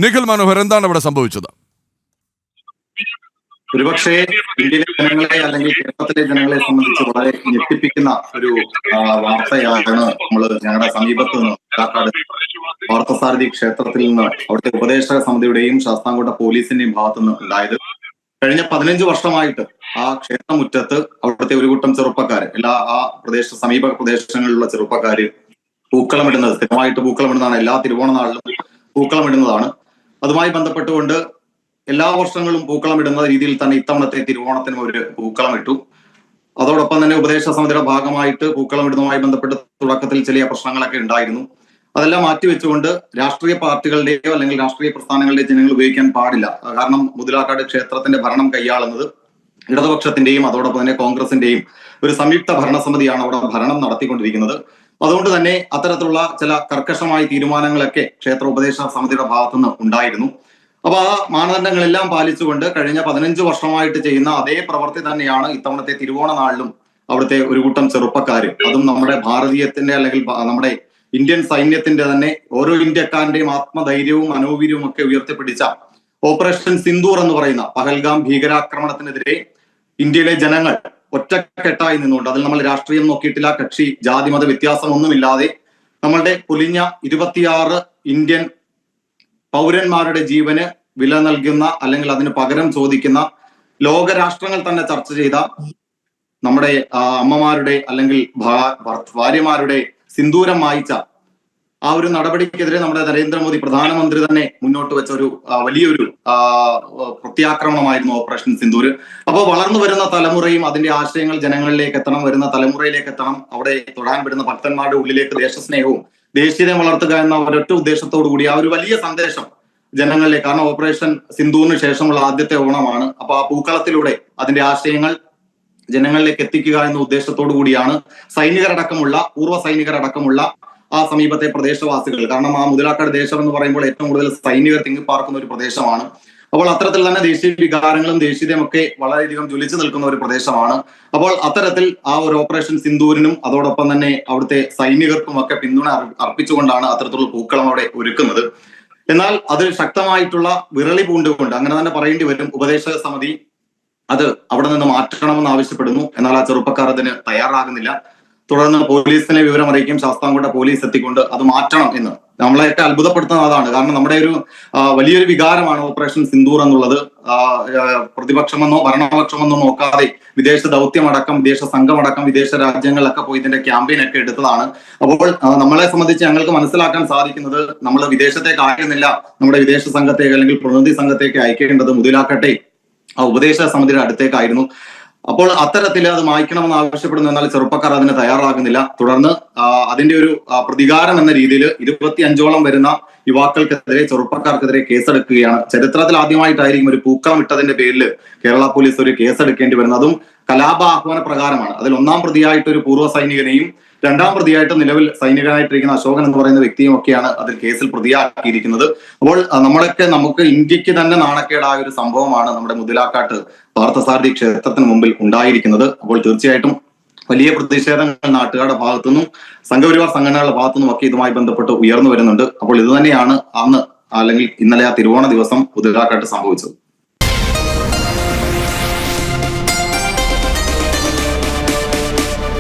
നിഖിൽ മനോഹർ, എന്താണ് ഇവിടെ സംഭവിച്ചത്? ഒരുപക്ഷെ ഇന്ത്യയിലെ ജനങ്ങളെ അല്ലെങ്കിൽ കേരളത്തിലെ ജനങ്ങളെ സംബന്ധിച്ച് വളരെ ഞെട്ടിപ്പിക്കുന്ന ഒരു വാർത്തയാണ് ഞങ്ങളുടെ സമീപത്ത് നിന്ന് പാലക്കാട് പാർത്ഥസാരഥി ക്ഷേത്രത്തിൽ നിന്ന് അവിടുത്തെ ഉപദേശക സമിതിയുടെയും ശാസ്താംകോട്ട പോലീസിന്റെയും ഭാഗത്തു നിന്ന് ഉണ്ടായത്. കഴിഞ്ഞ 15 വർഷമായിട്ട് ആ ക്ഷേത്രമുറ്റത്ത് അവിടുത്തെ ഒരു കൂട്ടം ചെറുപ്പക്കാര്, ആ സമീപ പ്രദേശങ്ങളിലുള്ള ചെറുപ്പക്കാര് പൂക്കളമിടുന്നത്, സ്ഥിരമായിട്ട് പൂക്കളമിടുന്നതാണ്. എല്ലാ തിരുവോണ നാളിലും പൂക്കളമിടുന്നതാണ്. അതുമായി ബന്ധപ്പെട്ടുകൊണ്ട് എല്ലാ വർഷങ്ങളും പൂക്കളമിടുന്ന രീതിയിൽ തന്നെ ഇത്തവണത്തെ തിരുവോണത്തിനും ഒരു പൂക്കളം ഇട്ടു. അതോടൊപ്പം തന്നെ ഉപദേശ സമിതിയുടെ ഭാഗമായിട്ട് പൂക്കളമിടുന്നതുമായി ബന്ധപ്പെട്ട് തുടക്കത്തിൽ ചില പ്രശ്നങ്ങളൊക്കെ ഉണ്ടായിരുന്നു. അതെല്ലാം മാറ്റിവെച്ചുകൊണ്ട് രാഷ്ട്രീയ പാർട്ടികളുടെയോ അല്ലെങ്കിൽ രാഷ്ട്രീയ പ്രസ്ഥാനങ്ങളുടെയോ ജനങ്ങൾ ഉപയോഗിക്കാൻ പാടില്ല. കാരണം മുതലാക്കാട് ക്ഷേത്രത്തിന്റെ ഭരണം കൈയാളുന്നത് ഇടതുപക്ഷത്തിന്റെയും അതോടൊപ്പം തന്നെ കോൺഗ്രസിന്റെയും ഒരു സംയുക്ത ഭരണസമിതിയാണ് അവിടെ ഭരണം നടത്തിക്കൊണ്ടിരിക്കുന്നത്. അതുകൊണ്ട് തന്നെ അത്തരത്തിലുള്ള ചില കർക്കശമായ തീരുമാനങ്ങളൊക്കെ ക്ഷേത്ര ഉപദേശ സമിതിയുടെ ഭാഗത്തുനിന്ന് ഉണ്ടായിരുന്നു. അപ്പൊ ആ മാനദണ്ഡങ്ങളെല്ലാം പാലിച്ചുകൊണ്ട് കഴിഞ്ഞ 15 വർഷമായിട്ട് ചെയ്യുന്ന അതേ പ്രവൃത്തി തന്നെയാണ് ഇത്തവണത്തെ തിരുവോണ നാളിലും അവിടുത്തെ ഒരു കൂട്ടം ചെറുപ്പക്കാര്, അതും നമ്മുടെ ഭാരതീയത്തിന്റെ അല്ലെങ്കിൽ നമ്മുടെ ഇന്ത്യൻ സൈന്യത്തിന്റെ തന്നെ ഓരോ ഇന്ത്യക്കാരന്റെയും ആത്മധൈര്യവും മനോവീര്യവും ഒക്കെ ഉയർത്തിപ്പിടിച്ച ഓപ്പറേഷൻ സിന്ദൂർ എന്ന് പറയുന്ന പഹൽഗാം ഭീകരാക്രമണത്തിനെതിരെ ഇന്ത്യയിലെ ജനങ്ങൾ ഒറ്റക്കെട്ടായി നിന്നുകൊണ്ട്, അതിൽ നമ്മൾ രാഷ്ട്രീയം നോക്കിയിട്ടില്ല, കക്ഷി ജാതി മത വ്യത്യാസം ഒന്നുമില്ലാതെ നമ്മളുടെ പൊലിഞ്ഞ 26 ഇന്ത്യൻ പൗരന്മാരുടെ ജീവന് വില നൽകുന്ന അല്ലെങ്കിൽ അതിന് പകരം ചോദിക്കുന്ന ലോകരാഷ്ട്രങ്ങൾ തന്നെ ചർച്ച ചെയ്ത നമ്മുടെ അമ്മമാരുടെ അല്ലെങ്കിൽ ഭാര്യമാരുടെ സിന്ദൂരം മായ്ച്ച ആ ഒരു നടപടിക്കെതിരെ നമ്മുടെ നരേന്ദ്രമോദി പ്രധാനമന്ത്രി തന്നെ മുന്നോട്ട് വെച്ച ഒരു വലിയൊരു പ്രത്യാക്രമണമായിരുന്നു ഓപ്പറേഷൻ സിന്ദൂർ. അപ്പോൾ വളർന്നു വരുന്ന തലമുറയും അതിന്റെ ആശയങ്ങൾ ജനങ്ങളിലേക്ക് എത്തണം, വരുന്ന തലമുറയിലേക്ക് എത്തണം. അവിടെ തൊഴാൻ വരുന്ന ഭക്തന്മാരുടെ ഉള്ളിലേക്ക് ദേശസ്നേഹവും ദേശീയതയും വളർത്തുക എന്ന ഒരൊറ്റ ഉദ്ദേശത്തോടു കൂടി ആ ഒരു വലിയ സന്ദേശം ജനങ്ങളിലേക്ക്, കാരണം ഓപ്പറേഷൻ സിന്ദൂറിന് ശേഷമുള്ള ആദ്യത്തെ ഓണമാണ്. അപ്പൊ ആ പൂക്കളത്തിലൂടെ അതിന്റെ ആശയങ്ങൾ ജനങ്ങളിലേക്ക് എത്തിക്കുക എന്ന ഉദ്ദേശത്തോടു കൂടിയാണ് സൈനികരടക്കമുള്ള പൂർവ്വ സൈനികരടക്കമുള്ള ആ സമീപത്തെ പ്രദേശവാസികൾ, കാരണം ആ മുതലാക്കാട് ദേശം എന്ന് പറയുമ്പോൾ ഏറ്റവും കൂടുതൽ സൈനികർ തിങ്ങിപ്പാർക്കുന്ന ഒരു പ്രദേശമാണ്. അപ്പോൾ അത്തരത്തിൽ തന്നെ ദേശീയ വികാരങ്ങളും ദേശീയതയും ഒക്കെ വളരെയധികം ജ്വലിച്ചു നിൽക്കുന്ന ഒരു പ്രദേശമാണ്. അപ്പോൾ അത്തരത്തിൽ ആ ഒരു ഓപ്പറേഷൻ സിന്ദൂരിനും അതോടൊപ്പം തന്നെ അവിടുത്തെ സൈനികർക്കും ഒക്കെ പിന്തുണ അർപ്പിച്ചുകൊണ്ടാണ് അത്തരത്തിലുള്ള പൂക്കളം അവിടെ ഒരുക്കുന്നത്. എന്നാൽ അതിൽ ശക്തമായിട്ടുള്ള വിരളി പൂണ്ടുകൊണ്ട്, അങ്ങനെ തന്നെ പറയേണ്ടി വരും, ഉപദേശക സമിതി അത് അവിടെ നിന്ന് മാറ്റണമെന്ന് ആവശ്യപ്പെടുന്നു. എന്നാൽ ആ ചെറുപ്പക്കാർ അതിന് തയ്യാറാകുന്നില്ല. തുടർന്ന് പോലീസിനെ വിവരം അറിയിക്കും. ശാസ്താംകോട്ട പോലീസ് എത്തിക്കൊണ്ട് അത് മാറ്റണം എന്ന് നമ്മളെയൊക്കെ അത്ഭുതപ്പെടുത്തുന്ന അതാണ്. കാരണം നമ്മുടെ ഒരു വലിയൊരു വികാരമാണ് ഓപ്പറേഷൻ സിന്ദൂർ എന്നുള്ളത്. പ്രതിപക്ഷമെന്നോ ഭരണപക്ഷമെന്നോ നോക്കാതെ വിദേശ ദൗത്യമടക്കം, വിദേശ സംഘമടക്കം, വിദേശ രാജ്യങ്ങളിലൊക്കെ പോയി ഇതിന്റെ ക്യാമ്പയിൻ ഒക്കെ എടുത്തതാണ്. അപ്പോൾ നമ്മളെ സംബന്ധിച്ച് ഞങ്ങൾക്ക് മനസ്സിലാക്കാൻ സാധിക്കുന്നത്, നമ്മൾ വിദേശത്തേക്ക് അയക്കുന്നില്ല, നമ്മുടെ വിദേശ സംഘത്തേക്ക് അല്ലെങ്കിൽ പ്രതിനിധി സംഘത്തേക്ക് അയക്കേണ്ടത് മുതലാക്കട്ടെ ആ ഉപദേശ സമിതിയുടെ അടുത്തേക്കായിരുന്നു. അപ്പോൾ അത്തരത്തിൽ അത് മായ്ക്കണമെന്ന് ആവശ്യപ്പെടുന്നു. എന്നാൽ ചെറുപ്പക്കാർ അതിന് തയ്യാറാകുന്നില്ല. തുടർന്ന് അതിന്റെ ഒരു പ്രതികാരം എന്ന രീതിയിൽ 25ഓളം വരുന്ന യുവാക്കൾക്കെതിരെ, ചെറുപ്പക്കാർക്കെതിരെ കേസെടുക്കുകയാണ്. ചരിത്രത്തിൽ ആദ്യമായിട്ടായിരിക്കും ഒരു പൂക്കളം ഇട്ടതിന്റെ പേരിൽ കേരള പോലീസ് ഒരു കേസെടുക്കേണ്ടി വരുന്നത്. അതും കലാപ ആഹ്വാന പ്രകാരമാണ്. അതിൽ 1ാം പ്രതിയായിട്ട് ഒരു പൂർവ്വ സൈനികനെയും 2ാം പ്രതിയായിട്ട് നിലവിൽ സൈനികനായിട്ടിരിക്കുന്ന അശോകൻ എന്ന് പറയുന്ന വ്യക്തിയും ഒക്കെയാണ് അതിൽ കേസിൽ പ്രതിയാക്കിയിരിക്കുന്നത്. അപ്പോൾ നമുക്ക് ഇന്ത്യക്ക് തന്നെ നാണക്കേടായ ഒരു സംഭവമാണ് നമ്മുടെ മുതലാക്കാട്ട് പാർത്ഥസാരഥി ക്ഷേത്രത്തിന് മുമ്പിൽ ഉണ്ടായിരിക്കുന്നത്. അപ്പോൾ തീർച്ചയായിട്ടും വലിയ പ്രതിഷേധങ്ങൾ നാട്ടുകാരുടെ ഭാഗത്തുനിന്നും സംഘപരിവാർ സംഘടനകളുടെ ഭാഗത്തുനിന്നും ഒക്കെ ഇതുമായി ബന്ധപ്പെട്ട് ഉയർന്നു വരുന്നുണ്ട്. അപ്പോൾ ഇത് തന്നെയാണ് അന്ന് അല്ലെങ്കിൽ ഇന്നലെ ആ തിരുവോണ ദിവസം മുതലാക്കാട്ട് സംഭവിച്ചത്.